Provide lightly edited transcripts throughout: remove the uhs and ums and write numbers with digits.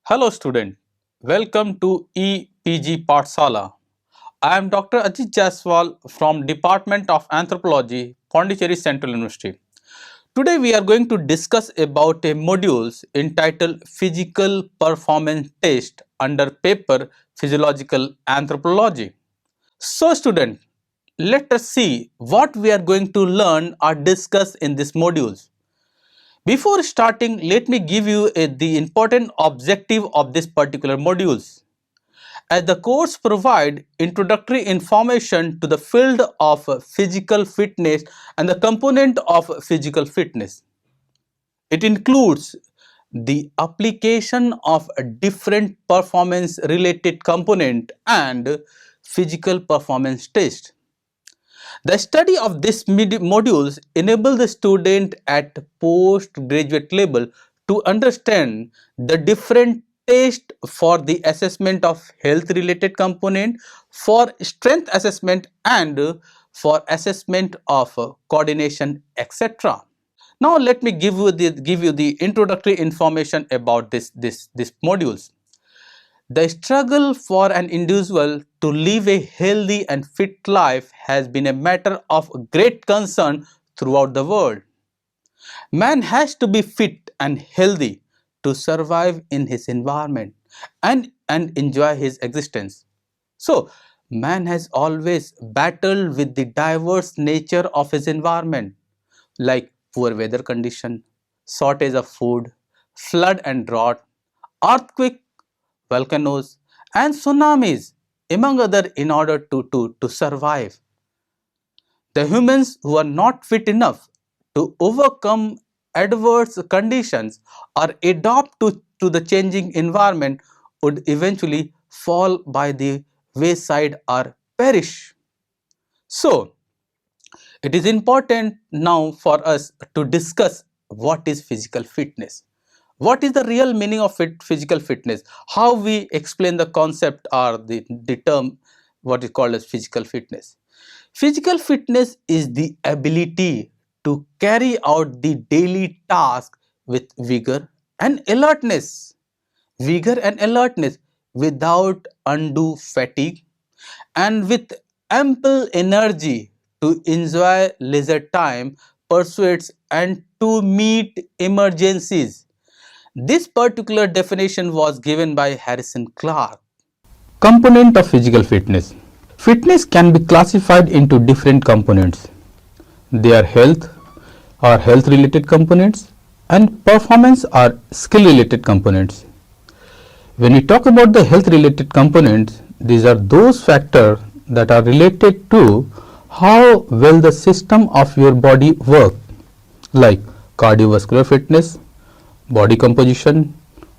Hello student, welcome to EPG Pathsala. I am Dr. Ajit Jaswal from Department of Anthropology, Pondicherry Central University. Today we are going to discuss about a modules entitled Physical Performance Test under paper Physiological Anthropology. So student, let us see what we are going to learn or discuss in this modules. Before starting, let me give you the important objective of this particular modules. As the course provide introductory information to the field of physical fitness and the component of physical fitness. It includes the application of a different performance related component and physical performance test. The study of these modules enable the student at postgraduate level to understand the different tests for the assessment of health related component, for strength assessment and for assessment of coordination, etc. Now let me give you the introductory information about this modules. The struggle for an individual to live a healthy and fit life has been a matter of great concern throughout the world. Man has to be fit and healthy to survive in his environment and enjoy his existence. So, man has always battled with the diverse nature of his environment, like poor weather condition, shortage of food, flood and drought, earthquake, volcanoes and tsunamis, among other, in order to survive. The humans who are not fit enough to overcome adverse conditions or adapt to the changing environment would eventually fall by the wayside or perish. So, it is important now for us to discuss what is physical fitness. What is the real meaning of physical fitness? How we explain the concept or the term what is called as physical fitness. Physical fitness is the ability to carry out the daily task with vigor and alertness. Vigor and alertness without undue fatigue and with ample energy to enjoy leisure time, pursuits and to meet emergencies. This particular definition was given by Harrison Clark. Component of physical fitness. Fitness can be classified into different components. They are health or health related components and performance or skill related components. When we talk about the health related components, these are those factors that are related to how well the system of your body works, like cardiovascular fitness, body composition,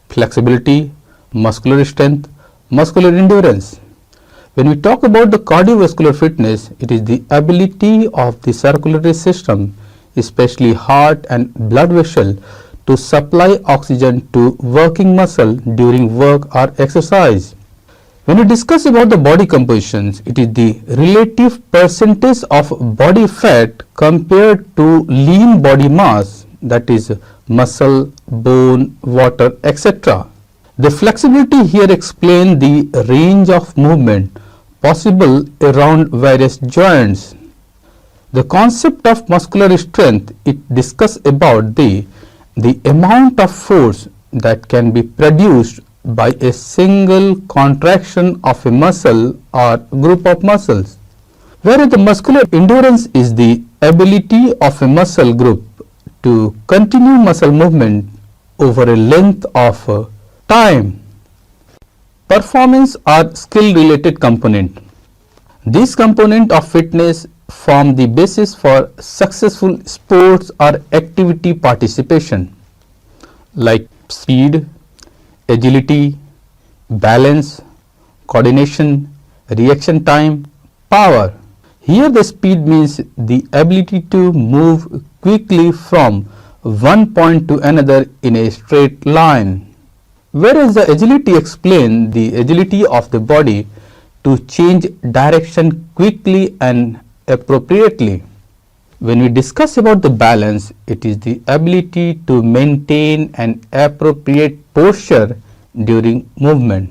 flexibility, muscular strength, muscular endurance. When we talk about the cardiovascular fitness, it is the ability of the circulatory system, especially heart and blood vessel, to supply oxygen to working muscle during work or exercise. When we discuss about the body compositions, it is the relative percentage of body fat compared to lean body mass, that is muscle, bone, water, etc. The flexibility here explains the range of movement possible around various joints. The concept of muscular strength, it discusses about the amount of force that can be produced by a single contraction of a muscle or group of muscles, whereas the muscular endurance is the ability of a muscle group to continue muscle movement over a length of time. Performance or skill related component. This component of fitness form the basis for successful sports or activity participation, like speed, agility, balance, coordination, reaction time, power. Here the speed means the ability to move quickly from one point to another in a straight line, whereas the agility explains the agility of the body to change direction quickly and appropriately. When we discuss about the balance, it is the ability to maintain an appropriate posture during movement,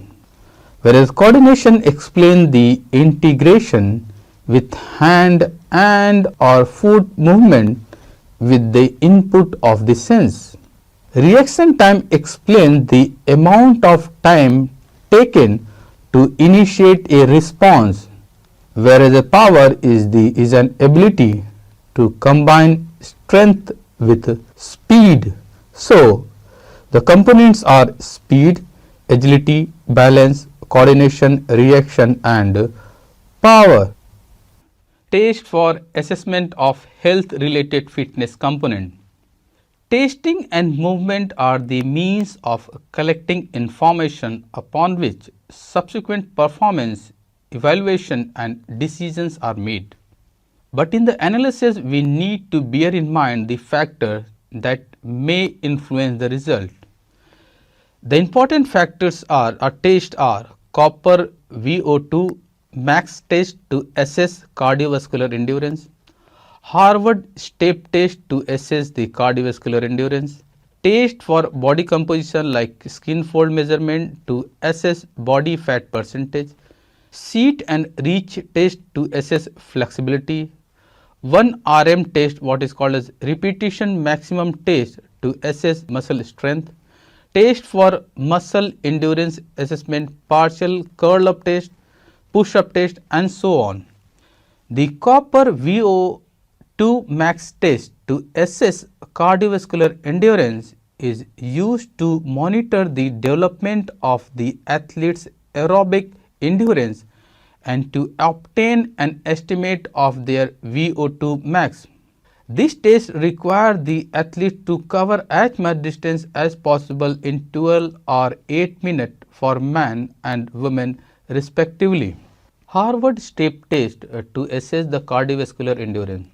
whereas coordination explains the integration with hand and or foot movement with the input of the sense. Reaction time explains the amount of time taken to initiate a response, whereas a power is an ability to combine strength with speed. So, the components are speed, agility, balance, coordination, reaction and power. Test for assessment of health related fitness component. Testing and movement are the means of collecting information upon which subsequent performance, evaluation and decisions are made. But in the analysis, we need to bear in mind the factors that may influence the result. The important factors are test are copper VO2 max test to assess cardiovascular endurance, Harvard step test to assess the cardiovascular endurance, test for body composition like skin fold measurement to assess body fat percentage, seat and reach test to assess flexibility, 1 RM test what is called as repetition maximum test to assess muscle strength, test for muscle endurance assessment, partial curl up test, push up test and so on. The copper VO2 max test to assess cardiovascular endurance is used to monitor the development of the athlete's aerobic endurance and to obtain an estimate of their VO2 max. This test requires the athlete to cover as much distance as possible in 12 or 8 minutes for men and women respectively. Harvard step test to assess the cardiovascular endurance.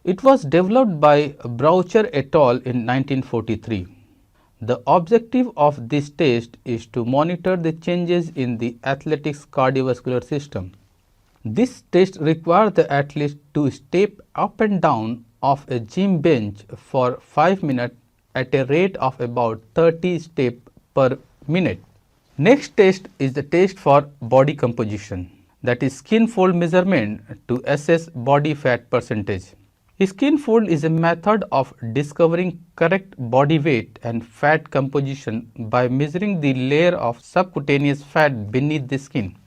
It was developed by Boucher et al. In 1943. The objective of this test is to monitor the changes in the athlete's cardiovascular system. This test requires the athlete to step up and down of a gym bench for 5 minutes at a rate of about 30 steps per minute. Next test is the test for body composition, that is skin fold measurement to assess body fat percentage. Skin fold is a method of discovering correct body weight and fat composition by measuring the layer of subcutaneous fat beneath the skin.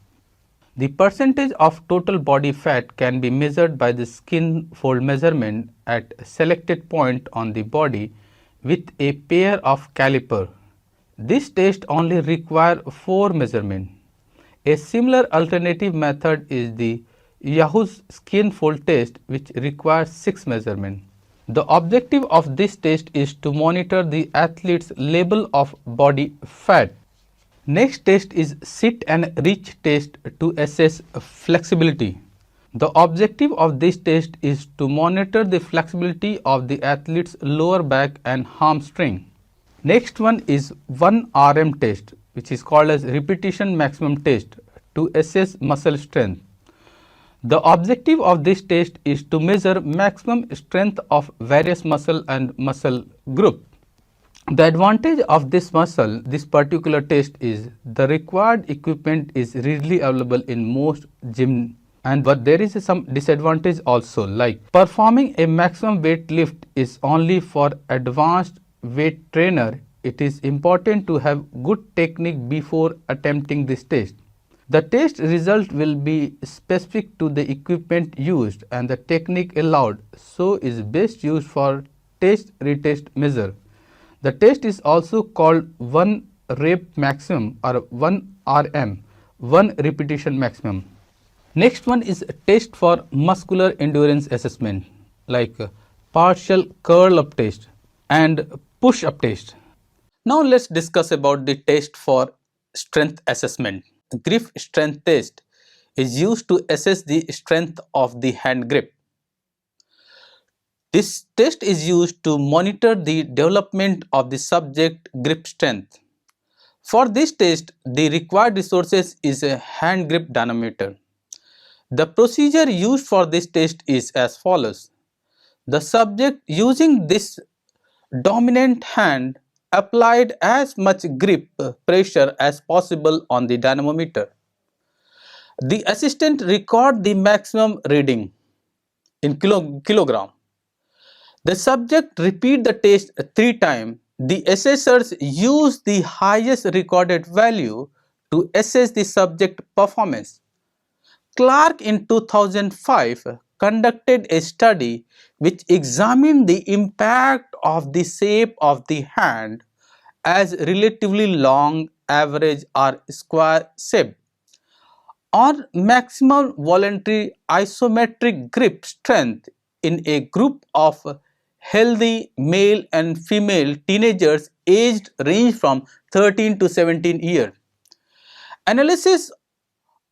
The percentage of total body fat can be measured by the skin fold measurement at a selected point on the body with a pair of caliper. This test only requires 4 measurements. A similar alternative method is the Yahoo's skin fold test, which requires 6 measurements. The objective of this test is to monitor the athlete's level of body fat. Next test is sit and reach test to assess flexibility. The objective of this test is to monitor the flexibility of the athlete's lower back and hamstring. Next one is 1 RM test, which is called as repetition maximum test to assess muscle strength. The objective of this test is to measure maximum strength of various muscle and muscle group. The advantage of this particular test is the required equipment is readily available in most gyms, but there is some disadvantage also, like performing a maximum weight lift is only for advanced weight trainer. It is important to have good technique before attempting this test. The test result will be specific to the equipment used and the technique allowed, so is best used for test retest measure. The test is also called 1 rep maximum or 1 RM, 1 repetition maximum. Next one is a test for muscular endurance assessment, like partial curl up test and push up test. Now let's discuss about the test for strength assessment. Grip strength test is used to assess the strength of the hand grip. This test is used to monitor the development of the subject grip strength. For this test, the required resources is a hand grip dynamometer. The procedure used for this test is as follows. The subject using this dominant hand applied as much grip pressure as possible on the dynamometer. The assistant record the maximum reading in kilogram. The subject repeat the test 3 times. The assessors use the highest recorded value to assess the subject performance. Clark in 2005 conducted a study which examined the impact of the shape of the hand as relatively long, average or square shape on maximum voluntary isometric grip strength in a group of healthy male and female teenagers aged range from 13 to 17 years. Analysis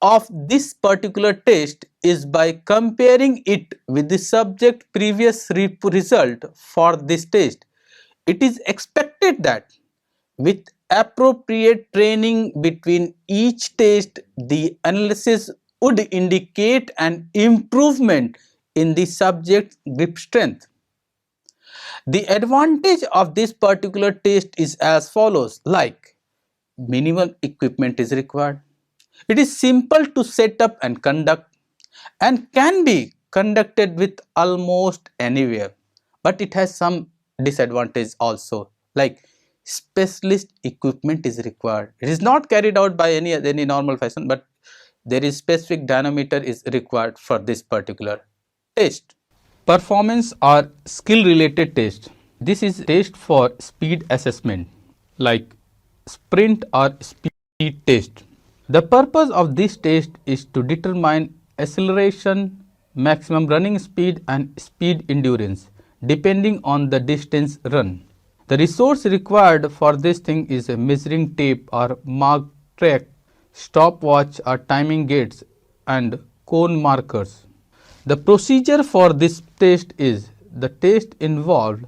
of this particular test is by comparing it with the subject previous result for this test. It is expected that with appropriate training between each test, the analysis would indicate an improvement in the subject's grip strength. The advantage of this particular test is as follows, like minimal equipment is required. It is simple to set up and conduct and can be conducted with almost anywhere, but it has some disadvantage also, like specialist equipment is required. It is not carried out by any normal fashion, but there is specific dynamometer is required for this particular test. Performance or skill related test. This is test for speed assessment, like sprint or speed test. The purpose of this test is to determine acceleration, maximum running speed and speed endurance depending on the distance run. The resource required for this thing is a measuring tape or mark track, stopwatch or timing gates and cone markers. The procedure for this test is the test involved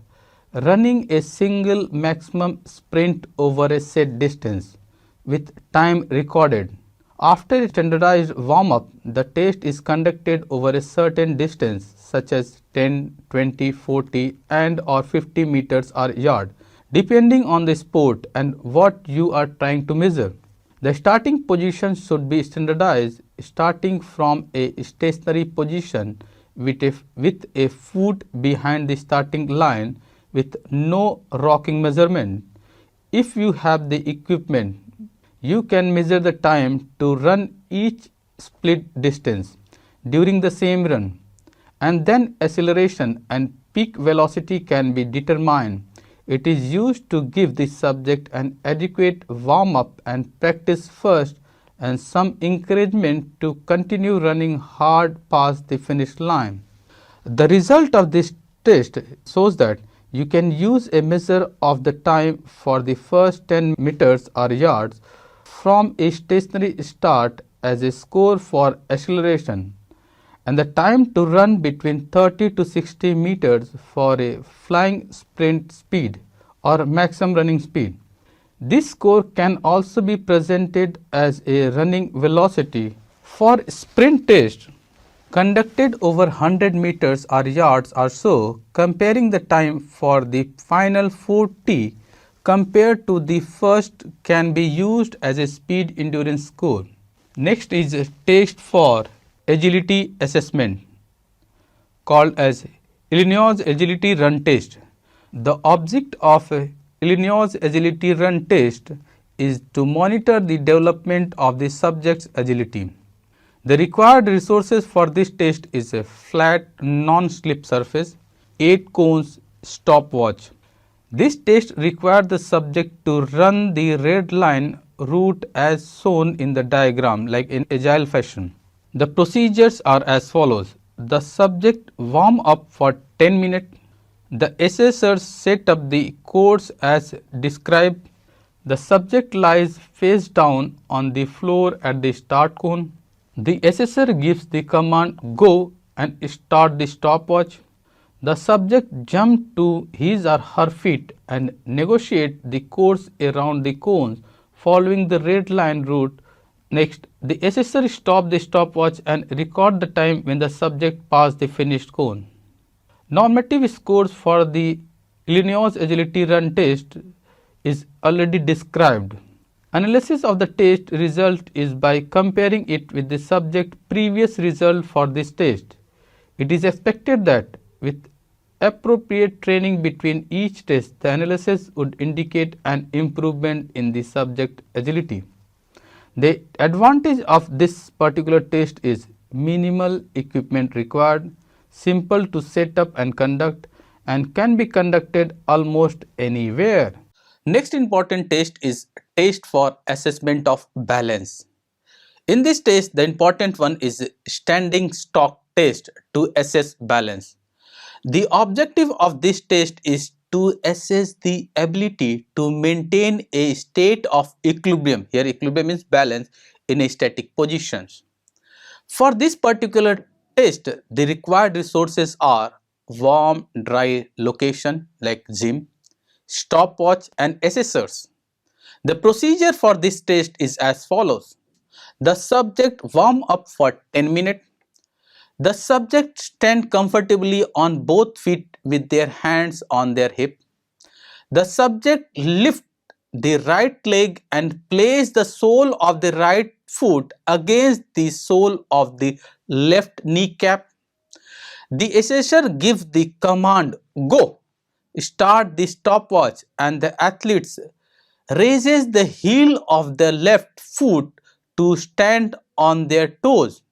running a single maximum sprint over a set distance with time recorded. After a standardized warm-up, the test is conducted over a certain distance such as 10, 20, 40 and or 50 meters or yard depending on the sport and what you are trying to measure. The starting position should be standardized starting from a stationary position with a foot behind the starting line with no rocking measurement. If you have the equipment, you can measure the time to run each split distance during the same run, and then acceleration and peak velocity can be determined. It is used to give the subject an adequate warm-up and practice first and some encouragement to continue running hard past the finish line. The result of this test shows that you can use a measure of the time for the first 10 meters or yards from a stationary start as a score for acceleration and the time to run between 30 to 60 meters for a flying sprint speed or maximum running speed. This score can also be presented as a running velocity. For sprint test conducted over 100 meters or yards or so, comparing the time for the final 40 compared to the first can be used as a speed endurance score. Next is a test for agility assessment called as Illinois Agility Run Test. The object of Illinois Agility Run Test is to monitor the development of the subject's agility. The required resources for this test is a flat non-slip surface, 8 cones, stopwatch. This test required the subject to run the red line route as shown in the diagram, like in agile fashion. The procedures are as follows. The subject warm up for 10 minutes. The assessors set up the course as described. The subject lies face down on the floor at the start cone. The assessor gives the command go and start the stopwatch. The subject jumps to his or her feet and negotiate the course around the cones following the red line route. Next, the assessor stops the stopwatch and record the time when the subject passed the finished cone. Normative scores for the Illinois Agility Run Test is already described. Analysis of the test result is by comparing it with the subject previous result for this test. It is expected that with appropriate training between each test, the analysis would indicate an improvement in the subject agility. The advantage of this particular test is minimal equipment required, simple to set up and conduct, and can be conducted almost anywhere. Next important test is test for assessment of balance. In this test, the important one is standing stock test to assess balance. The objective of this test is to assess the ability to maintain a state of equilibrium. Here equilibrium means balance in a static positions. For this particular test, the required resources are warm, dry location like gym, stopwatch and assessors. The procedure for this test is as follows. The subject warm up for 10 minutes. The subject stand comfortably on both feet with their hands on their hip. The subject lift the right leg and place the sole of the right foot against the sole of the left kneecap. The assessor gives the command go. Start the stopwatch and the athletes raises the heel of the left foot to stand on their toes.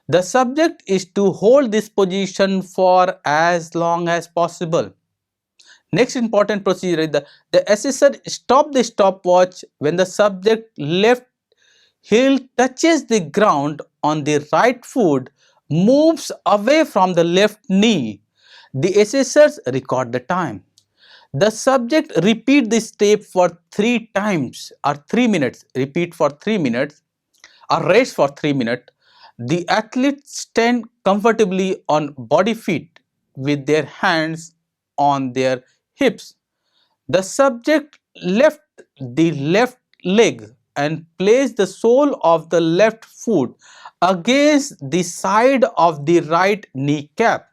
The subject is to hold this position for as long as possible. Next important procedure is the assessor stop the stopwatch when the subject left heel touches the ground on the right foot, moves away from the left knee. The assessors record the time. The subject repeat this step for 3 times or 3 minutes. Repeat for 3 minutes or rest for 3 minutes. The athletes stand comfortably on body feet with their hands on their hips. The subject left the left leg and placed the sole of the left foot against the side of the right kneecap.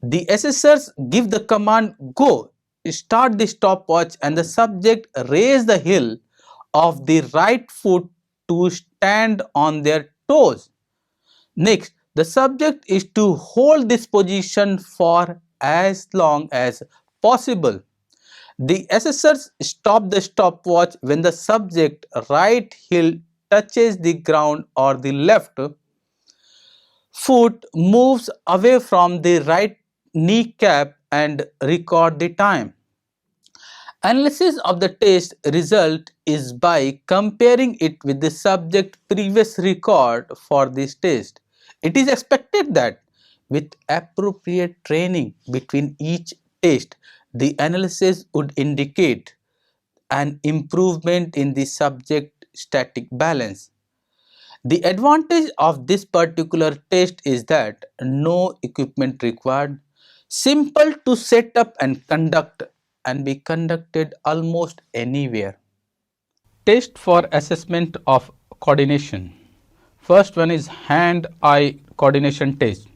The assessors give the command go. Start the stopwatch and the subject raise the heel of the right foot to stand on their toes. Next, the subject is to hold this position for as long as possible. The assessors stop the stopwatch when the subject right heel touches the ground or the left foot moves away from the right kneecap and record the time. Analysis of the test result is by comparing it with the subject previous record for this test. It is expected that with appropriate training between each test, the analysis would indicate an improvement in the subject static balance. The advantage of this particular test is that no equipment required, simple to set up and conduct, and be conducted almost anywhere. Test for assessment of coordination. First one is hand-eye coordination test.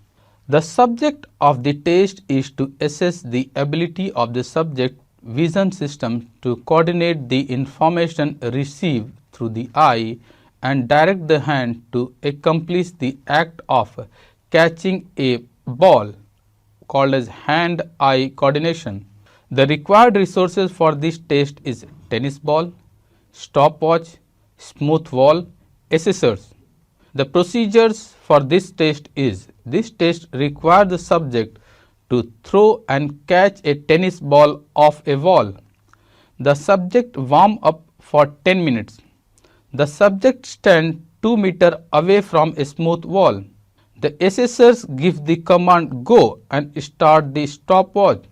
The subject of the test is to assess the ability of the subject vision system to coordinate the information received through the eye and direct the hand to accomplish the act of catching a ball, called as hand-eye coordination. The required resources for this test is tennis ball, stopwatch, smooth wall, assessors. The procedures for this test is, this test requires the subject to throw and catch a tennis ball off a wall. The subject warm up for 10 minutes. The subject stands 2 meters away from a smooth wall. The assessors give the command go and start the stopwatch.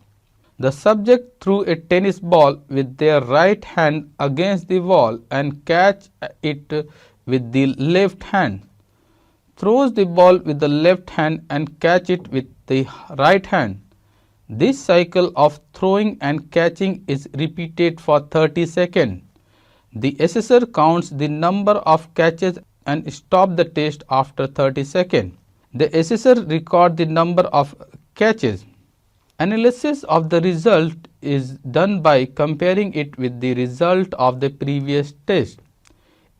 The subject threw a tennis ball with their right hand against the wall and catch it with the left hand. Throws the ball with the left hand and catch it with the right hand. This cycle of throwing and catching is repeated for 30 seconds. The assessor counts the number of catches and stop the test after 30 seconds. The assessor records the number of catches. Analysis of the result is done by comparing it with the result of the previous test.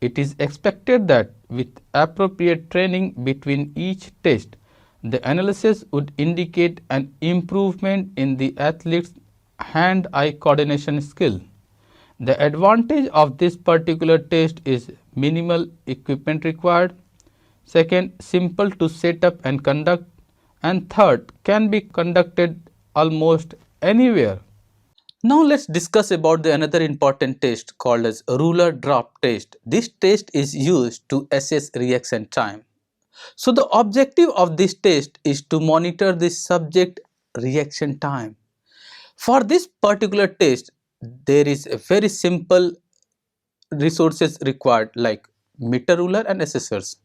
It is expected that with appropriate training between each test, the analysis would indicate an improvement in the athlete's hand-eye coordination skill. The advantage of this particular test is minimal equipment required. Second, simple to set up and conduct. And third, can be conducted almost anywhere. Now let's discuss about the another important test called as ruler drop test. This test is used to assess reaction time. So the objective of this test is to monitor the subject reaction time. For this particular test, there is a very simple resources required like meter ruler and assessors.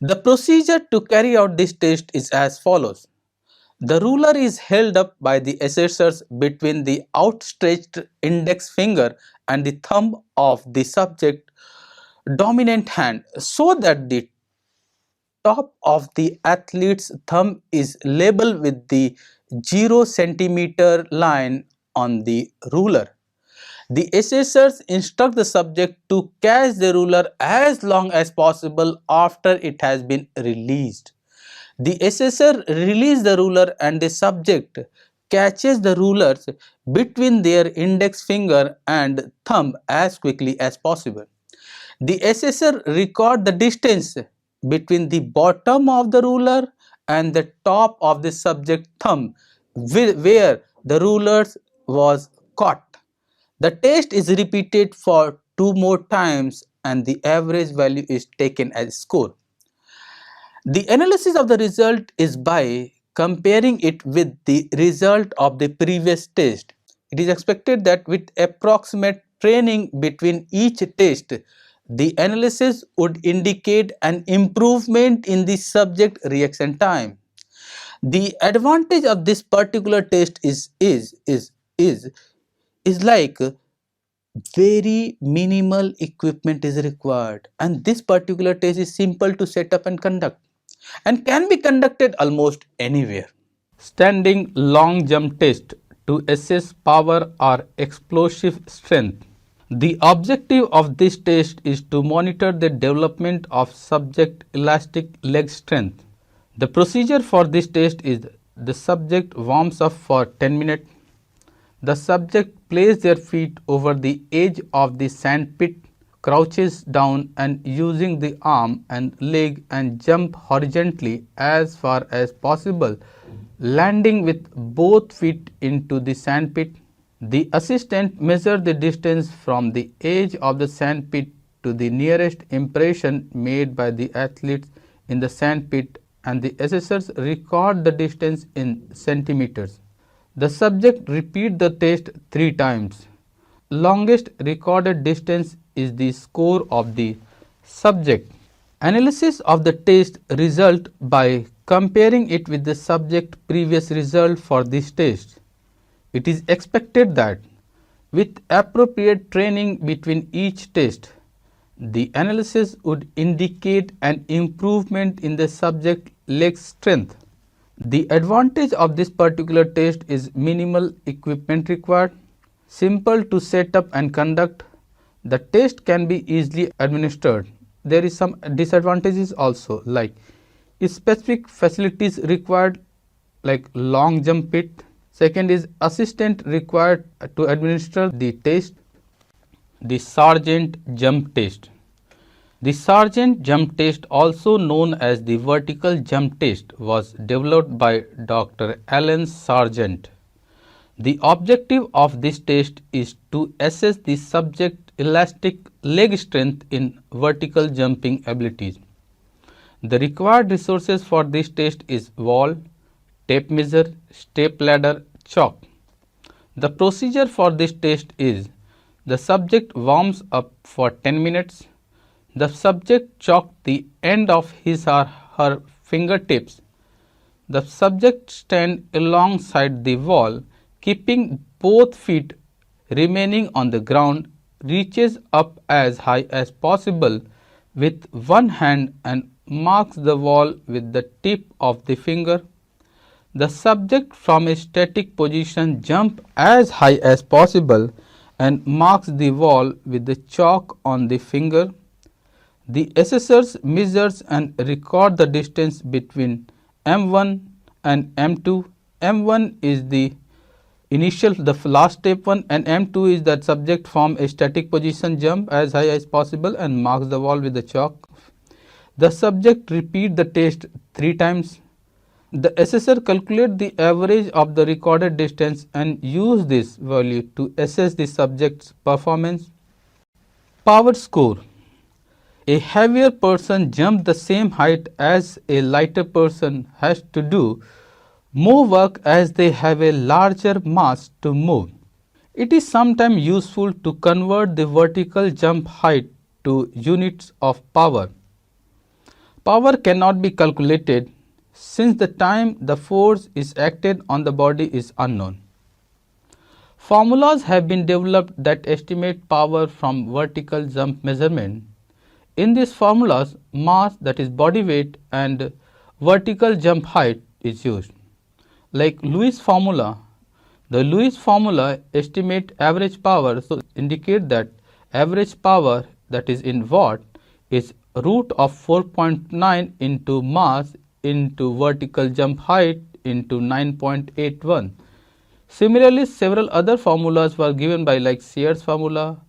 The procedure to carry out this test is as follows. The ruler is held up by the assessors between the outstretched index finger and the thumb of the subject dominant hand so that the top of the athlete's thumb is level with the 0 centimeter line on the ruler. The assessors instruct the subject to catch the ruler as long as possible after it has been released. The assessor releases the ruler and the subject catches the rulers between their index finger and thumb as quickly as possible. The assessor records the distance between the bottom of the ruler and the top of the subject thumb where the ruler was caught. The test is repeated for 2 more times and the average value is taken as score. The analysis of the result is by comparing it with the result of the previous test. It is expected that with approximate training between each test, the analysis would indicate an improvement in the subject reaction time. The advantage of this particular test is like very minimal equipment is required, and this particular test is simple to set up and conduct and can be conducted almost anywhere. Standing long jump test to assess power or explosive strength. The objective of this test is to monitor the development of subject elastic leg strength. The procedure for this test is the subject warms up for 10 minutes. The subject places their feet over the edge of the sandpit, crouches down and using the arm and leg and jump horizontally as far as possible, landing with both feet into the sandpit. The assistant measures the distance from the edge of the sandpit to the nearest impression made by the athletes in the sandpit, and the assessors record the distance in centimeters. The subject repeats the test 3 times. Longest recorded distance is the score of the subject. Analysis of the test result by comparing it with the subject previous result for this test. It is expected that with appropriate training between each test, the analysis would indicate an improvement in the subject leg strength. The advantage of this particular test is minimal equipment required, simple to set up and conduct. The test can be easily administered. There is some disadvantages also, like specific facilities required like long jump pit. Second is assistant required to administer the test. The Sargent jump test. The Sargent jump test, also known as the vertical jump test, was developed by Dr. Alan Sargent. The objective of this test is to assess the subject elastic leg strength in vertical jumping abilities. The required resources for this test is wall, tape measure, step ladder, chalk. The procedure for this test is the subject warms up for 10 minutes. The subject chalks the end of his or her fingertips. The subject stands alongside the wall, keeping both feet remaining on the ground, reaches up as high as possible with one hand and marks the wall with the tip of the finger. The subject from a static position jump as high as possible and marks the wall with the chalk on the finger. The assessors measures and record the distance between M1 and M2. M1 is the initial, the last step one, and M2 is that subject from a static position jump as high as possible and marks the wall with the chalk. The subject repeat the test 3 times. The assessor calculate the average of the recorded distance and use this value to assess the subject's performance. Power score. A heavier person jump the same height as a lighter person has to do more work as they have a larger mass to move. It is sometimes useful to convert the vertical jump height to units of power. Power cannot be calculated since the time the force is acted on the body is unknown. Formulas have been developed that estimate power from vertical jump measurement. In these formulas, mass, that is body weight, and vertical jump height is used. Like Lewis formula, the Lewis formula estimate average power, so indicate that average power, that is in watt, is root of 4.9 into mass into vertical jump height into 9.81. Similarly, several other formulas were given by like Sears formula,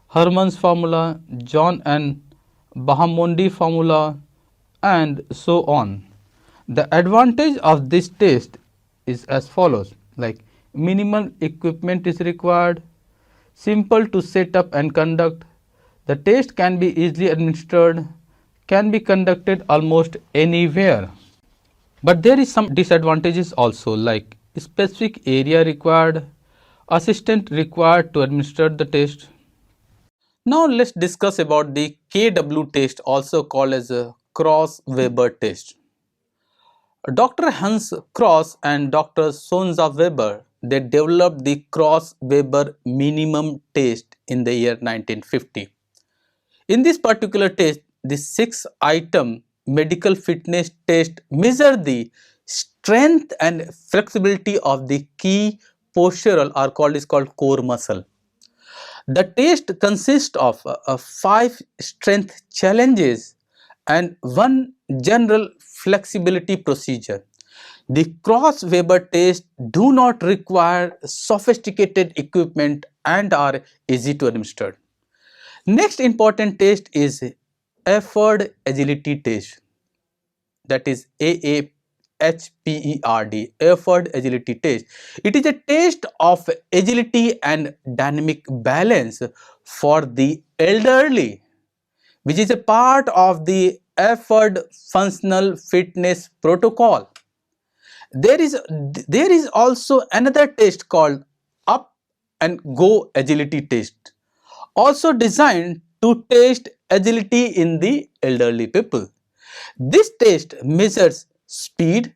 Herman's formula, John and Bahamonde formula, and so on. The advantage of this test is as follows, like minimal equipment is required, simple to set up and conduct, the test can be easily administered, can be conducted almost anywhere. But there is some disadvantages also, like specific area required, assistant required to administer the test. Now let's discuss about the KW test, also called as a Cross-Weber test. Dr. Hans Cross and Dr. Sonja Weber, they developed the Cross-Weber minimum test in the year 1950. In this particular test, the 6-item medical fitness test measure the strength and flexibility of the key postural or called core muscle. The test consists of 5 strength challenges and 1 general flexibility procedure. The Cross-Weber test do not require sophisticated equipment and are easy to administer. Next important test is effort agility test, that is AAHPERD, effort agility test. It is a test of agility and dynamic balance for the elderly, which is a part of the effort functional fitness protocol. There is also another test called up and go agility test, also designed to test agility in the elderly people. This test measures speed,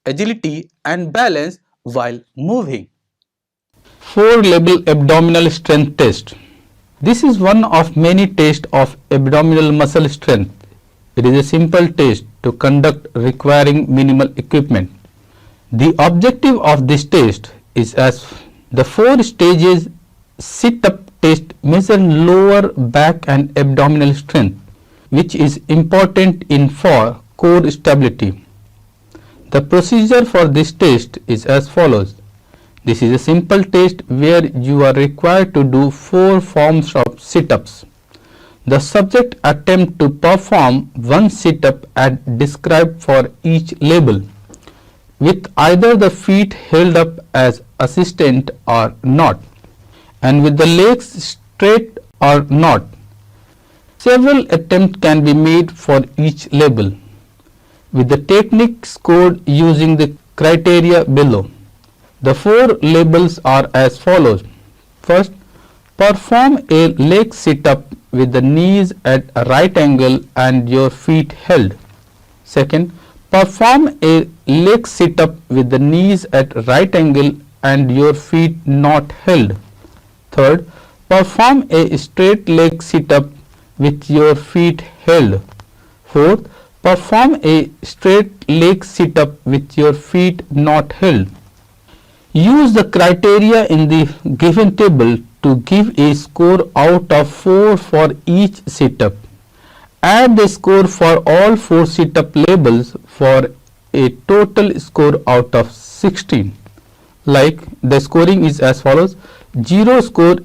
agility and balance while moving. 4-level abdominal strength test. This is one of many tests of abdominal muscle strength. It is a simple test to conduct requiring minimal equipment. The objective of this test is as the 4 stages sit-up test measure lower back and abdominal strength, which is important for core stability. The procedure for this test is as follows. This is a simple test where you are required to do 4 forms of sit-ups. The subject attempt to perform 1 sit-up as described for each level, with either the feet held up as assistant or not, and with the legs straight or not. Several attempts can be made for each level, with the technique scored using the criteria below. The 4 labels are as follows. First, perform a leg sit-up with the knees at a right angle and your feet held. Second, perform a leg sit-up with the knees at right angle and your feet not held. Third, perform a straight leg sit-up with your feet held. Fourth, Perform a straight leg sit up with your feet not held. Use the criteria in the given table to give a score out of 4 for each sit up. Add the score for all 4 sit up labels for a total score out of 16. Like the scoring is as follows: 0 score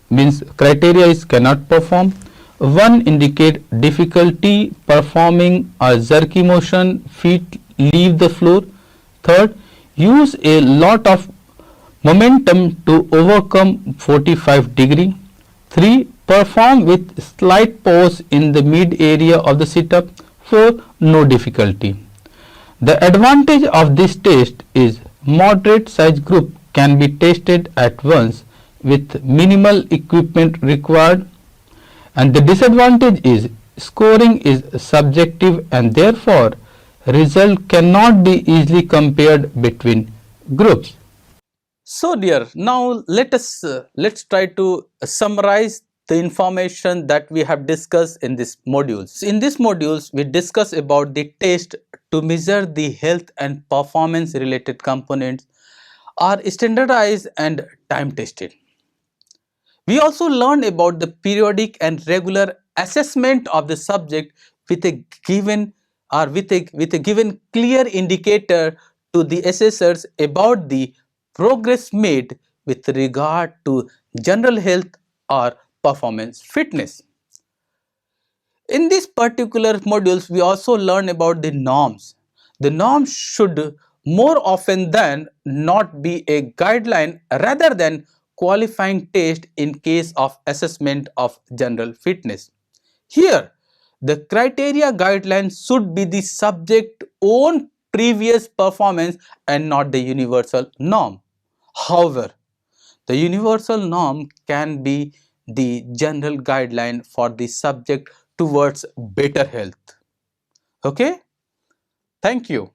means criteria is cannot perform, 1 indicate difficulty performing a jerky motion, feet leave the floor. Third, use a lot of momentum to overcome 45-degree. 3. Perform with slight pause in the mid area of the sit up. 4. No difficulty. The advantage of this test is moderate size group can be tested at once with minimal equipment required, and the disadvantage is scoring is subjective and therefore result cannot be easily compared between groups. So dear, now let's try to summarize the information that we have discussed in this modules. In this modules, we discuss about the test to measure the health and performance related components are standardized and time tested. We also learned about the periodic and regular assessment of the subject with a given with a given clear indicator to the assessors about the progress made with regard to general health or performance fitness. In these particular modules, we also learn about the norms. The norms should more often than not be a guideline rather than qualifying test in case of assessment of general fitness. Here, the criteria guidelines should be the subject own previous performance and not the universal norm. However, the universal norm can be the general guideline for the subject towards better health. Okay? Thank you.